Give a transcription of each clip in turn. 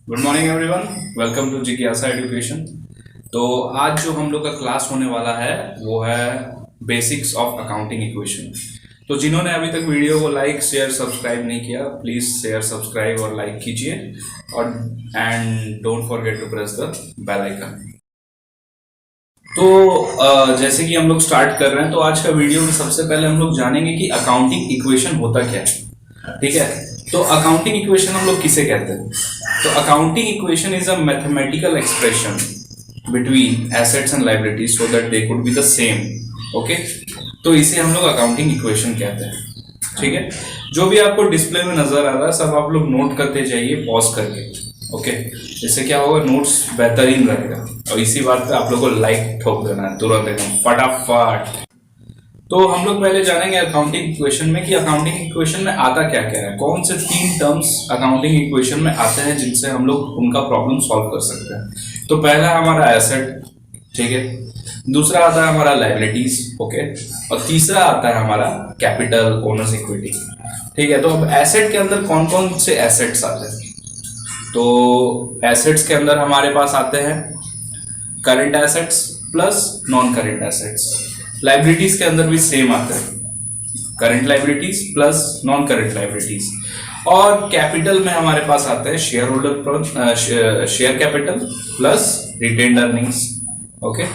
Good morning everyone, welcome to जिज्ञासा education. तो आज जो हम लोग का क्लास होने वाला है वो है बेसिक्स ऑफ अकाउंटिंग इक्वेशन। तो जिन्होंने अभी तक वीडियो को लाइक शेयर सब्सक्राइब नहीं किया, प्लीज़ शेयर सब्सक्राइब और लाइक कीजिए और and don't forget to press the bell icon. तो जैसे कि हम लोग स्टार्ट कर रहे हैं, तो आज का वीडियो में सबसे पहले हम लोग जानेंगे कि अकाउंटिंग इक्वेशन होता क्या है। ठीक है, तो अकाउंटिंग इक्वेशन हम लोग किसे कहते हैं? तो accounting equation is a mathematical expression between assets and liabilities so that they could be the same. Okay, तो इसे हम लोग अकाउंटिंग इक्वेशन कहते हैं। ठीक है, जो भी आपको डिस्प्ले में नजर आ रहा है सब आप लोग नोट करते जाइए पॉज करके। ओके, इससे क्या होगा, नोट्स बेहतरीन रहेगा। और इसी बात पे आप लोग को लाइक ठोक देना है तुरंत एकदम फटाफट। तो हम लोग पहले जानेंगे अकाउंटिंग इक्वेशन में कि अकाउंटिंग इक्वेशन में आता क्या क्या है, कौन से 3 टर्म्स अकाउंटिंग इक्वेशन में आते हैं जिनसे हम लोग उनका प्रॉब्लम सॉल्व कर सकते हैं। तो पहला हमारा एसेट, ठीक है, दूसरा आता है हमारा लायबिलिटीज, ओके, और तीसरा आता है हमारा कैपिटल ओनर्स इक्विटी। ठीक है, तो अब एसेट के अंदर कौन कौन से एसेट्स आते हैं? तो एसेट्स के अंदर हमारे पास आते हैं current assets plus non current assets. Liabilities के अंदर भी सेम आता है, current liabilities plus non current liabilities. और कैपिटल में हमारे पास आता है share holder share capital plus retained earnings. Okay,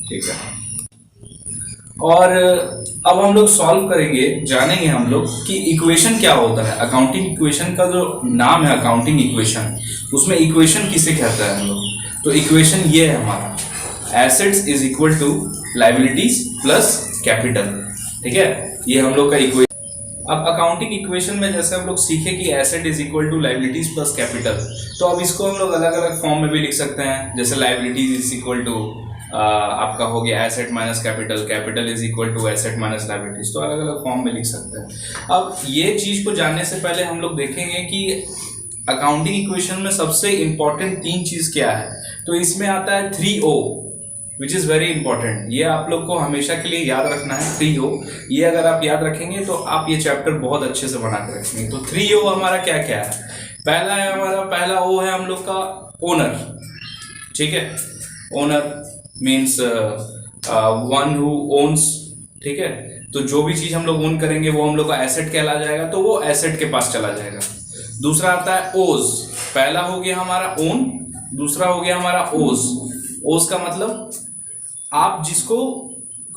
ठीक है। और अब हम लोग सॉल्व करेंगे, जानेंगे हम लोग कि इक्वेशन क्या होता है। अकाउंटिंग इक्वेशन का जो नाम है अकाउंटिंग इक्वेशन, उसमें इक्वेशन किसे कहता है हम लोग? तो इक्वेशन ये है हमारा, assets is equal to liabilities plus capital. ठीक है, ये हम लोग का इक्वेशन। अब अकाउंटिंग इक्वेशन में जैसे हम लोग सीखे कि asset is equal to liabilities plus capital, तो अब इसको हम लोग अलग अलग फॉर्म में भी लिख सकते हैं। जैसे लायबिलिटीज इज इक्वल टू आपका हो गया asset minus capital, capital is equal to asset minus liabilities, तो अलग अलग फॉर्म में लिख सकते हैं। अब ये चीज को जानने से पहले हम लोग देखेंगे कि अकाउंटिंग इक्वेशन में सबसे इंपॉर्टेंट 3 चीज क्या है। तो इसमें आता है 3O, which is very important. ये आप लोग को हमेशा के लिए याद रखना है, 3O। ये अगर आप याद रखेंगे तो आप ये चैप्टर बहुत अच्छे से बना के रखेंगे। तो 3O हमारा क्या क्या है? पहला है हमारा, पहला O है हम लोग का ओनर। ठीक है, owner means one who owns. ठीक है, तो जो भी चीज हम लोग ओन करेंगे वो हम लोग का एसेट कहला जाएगा, तो वो एसेट के पास चला जाएगा। दूसरा आता है ओज। पहला हो गया हमारा ओन, दूसरा हो गया हमारा ओज। ओज का मतलब आप जिसको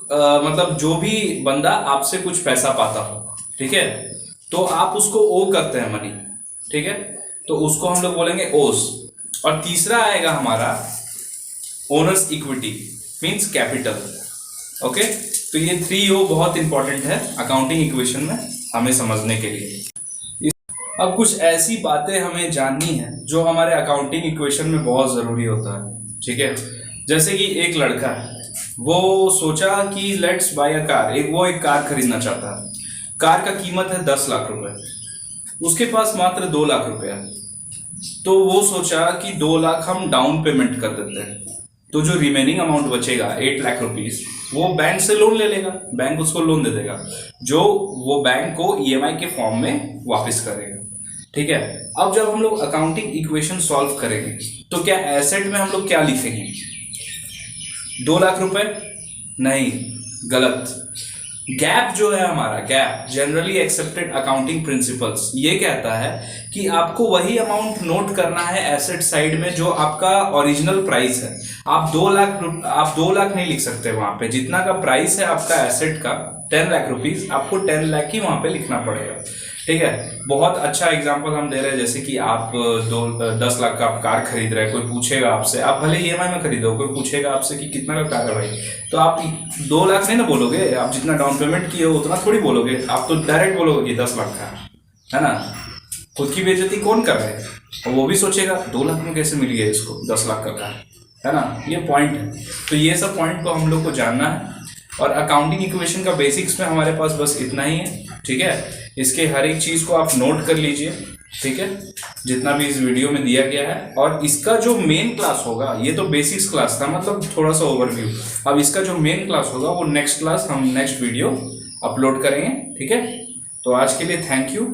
मतलब जो भी बंदा आपसे कुछ पैसा पाता हो, ठीक है, तो आप उसको ओ करते हैं मनी। ठीक है, तो उसको हम लोग बोलेंगे ओज। और तीसरा आएगा हमारा owners equity means capital. Okay, तो ये 3O बहुत इंपॉर्टेंट है अकाउंटिंग इक्वेशन में हमें समझने के लिए। अब कुछ ऐसी बातें हमें जाननी है जो हमारे अकाउंटिंग इक्वेशन में बहुत जरूरी होता है। ठीक है, जैसे कि एक लड़का है, वो सोचा कि लेट्स बाय अ कार, वो एक कार खरीदना चाहता है। कार का कीमत है 10 लाख रुपए, उसके पास मात्र 2 लाख रुपया। तो वो सोचा कि 2 लाख हम डाउन पेमेंट कर देते हैं, तो जो रिमेनिंग अमाउंट बचेगा 8 लाख रुपीस, वो बैंक से लोन ले लेगा, बैंक उसको लोन दे देगा, जो वो बैंक को EMI के फॉर्म में वापस करेगा। ठीक है, अब जब हम लोग अकाउंटिंग इक्वेशन सॉल्व करेंगे तो क्या एसेट में हम लोग क्या लिखेंगे? 2 लाख रुपए? नहीं, गलत। गैप जो है हमारा, gap generally accepted accounting principles, ये कहता है कि आपको वही अमाउंट नोट करना है एसेट साइड में जो आपका ओरिजिनल प्राइस है। आप 2 लाख नहीं लिख सकते वहां पे। जितना का प्राइस है आपका एसेट का 10 लाख रुपीज, आपको 10 लाख ही वहां पे लिखना पड़ेगा। ठीक है, बहुत अच्छा एग्जांपल हम दे रहे हैं। जैसे कि आप 10 लाख का आप कार खरीद रहे हैं, कोई पूछेगा आपसे, आप भले EMI में खरीदो, कोई पूछेगा आपसे कि कितना का कार है भाई, तो आप 2 लाख नहीं ना बोलोगे, आप जितना डाउन पेमेंट किए हो उतना थोड़ी बोलोगे, आप तो डायरेक्ट बोलोगे कि 10 लाख का है ना। खुद की बेइज्जती कौन कर रहा है? और वो भी सोचेगा 2 लाख में कैसे मिल गया इसको 10 लाख का कार, है ना। ये पॉइंट है। तो ये सब पॉइंट को हम लोग को जानना है। और अकाउंटिंग इक्वेशन का बेसिक्स में हमारे पास बस इतना ही है। ठीक है, इसके हर एक चीज को आप नोट कर लीजिए। ठीक है, जितना भी इस वीडियो में दिया गया है। और इसका जो मेन क्लास होगा, ये तो बेसिक्स क्लास था, मतलब थोड़ा सा ओवरव्यू। अब इसका जो मेन क्लास होगा वो नेक्स्ट क्लास हम नेक्स्ट वीडियो अपलोड करेंगे। ठीक है, तो आज के लिए thank you,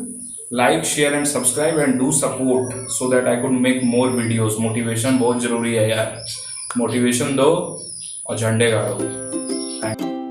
like share and subscribe and do support so that I could make more videos. Motivation बहुत जरूरी है यार, मोटिवेशन दो और झंडे गाड़ो। Thank you.